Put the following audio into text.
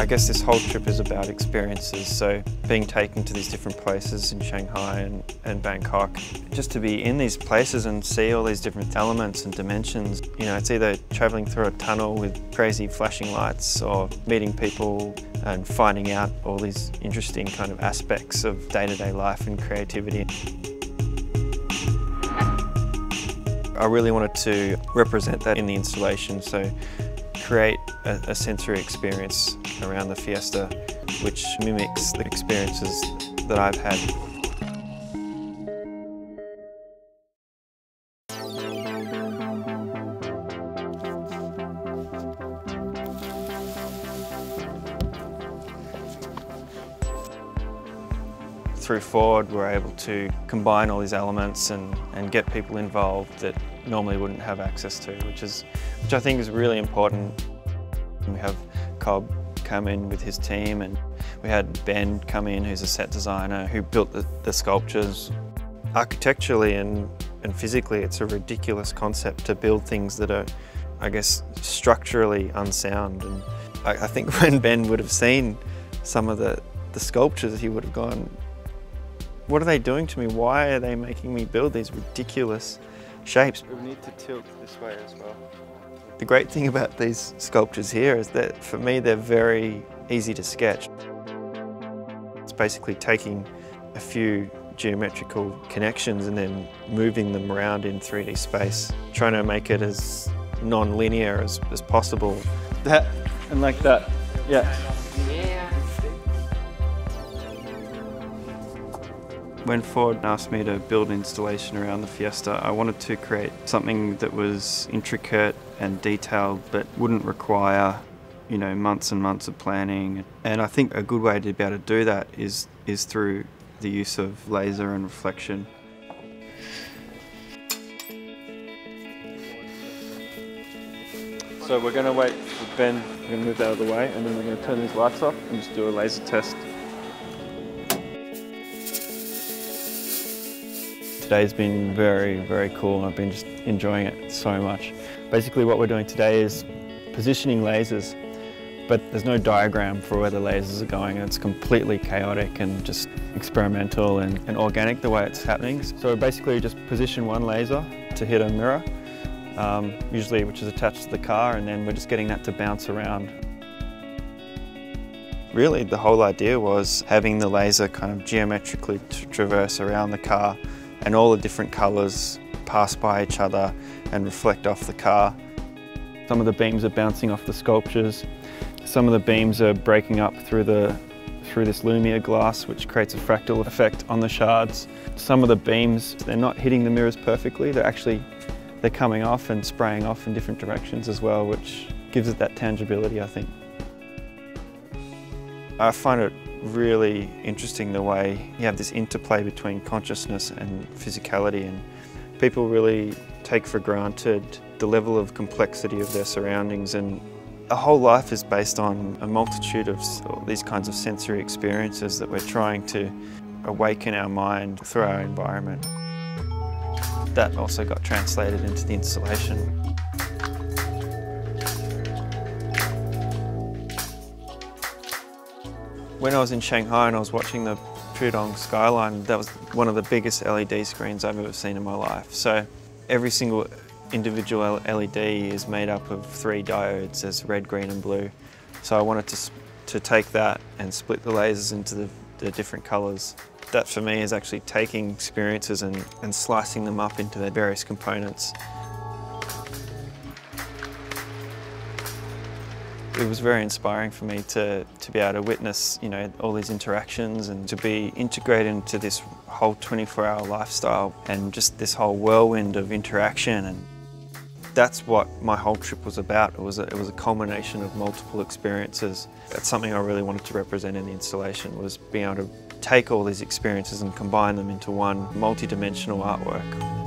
I guess this whole trip is about experiences, so being taken to these different places in Shanghai and Bangkok, just to be in these places and see all these different elements and dimensions. You know, it's either travelling through a tunnel with crazy flashing lights or meeting people and finding out all these interesting kind of aspects of day-to-day life and creativity. I really wanted to represent that in the installation, so create a sensory experience around the Fiesta which mimics the experiences that I've had. Through Ford, we're able to combine all these elements and get people involved that normally wouldn't have access to, which I think is really important. We have Cobb come in with his team, and we had Ben come in, who's a set designer, who built the sculptures. Architecturally and physically, it's a ridiculous concept to build things that are, I guess, structurally unsound. And I think when Ben would have seen some of the sculptures, he would have gone, what are they doing to me? Why are they making me build these ridiculous shapes? We need to tilt this way as well. The great thing about these sculptures here is that, for me, they're very easy to sketch. It's basically taking a few geometrical connections and then moving them around in 3D space, trying to make it as non-linear as possible. That and like that, yeah. When Ford asked me to build an installation around the Fiesta, I wanted to create something that was intricate and detailed but wouldn't require, you know, months and months of planning. And I think a good way to be able to do that is through the use of laser and reflection. So we're going to wait for Ben, we're going to move that out of the way, and then we're going to turn these lights off and just do a laser test. Today's been very, very cool. I've been just enjoying it so much. Basically what we're doing today is positioning lasers, but there's no diagram for where the lasers are going. It's completely chaotic and just experimental and organic the way it's happening. So we basically just position one laser to hit a mirror, usually which is attached to the car, and then we're just getting that to bounce around. Really, the whole idea was having the laser kind of geometrically traverse around the car, and all the different colours pass by each other and reflect off the car. Some of the beams are bouncing off the sculptures. Some of the beams are breaking up through this Lumia glass, which creates a fractal effect on the shards. Some of the beams, they're not hitting the mirrors perfectly. They're coming off and spraying off in different directions as well, which gives it that tangibility, I think. I find it really interesting the way you have this interplay between consciousness and physicality, and people really take for granted the level of complexity of their surroundings, and a whole life is based on a multitude of these kinds of sensory experiences that we're trying to awaken our mind through our environment. That also got translated into the installation. When I was in Shanghai and I was watching the Pudong skyline, that was one of the biggest LED screens I've ever seen in my life. So every single individual LED is made up of 3 diodes, as red, green and blue. So I wanted to take that and split the lasers into the different colours. That for me is actually taking experiences and slicing them up into their various components. It was very inspiring for me to be able to witness, you know, all these interactions and to be integrated into this whole 24-hour lifestyle and just this whole whirlwind of interaction. And that's what my whole trip was about. It was a culmination of multiple experiences. That's something I really wanted to represent in the installation, was being able to take all these experiences and combine them into one multi-dimensional artwork.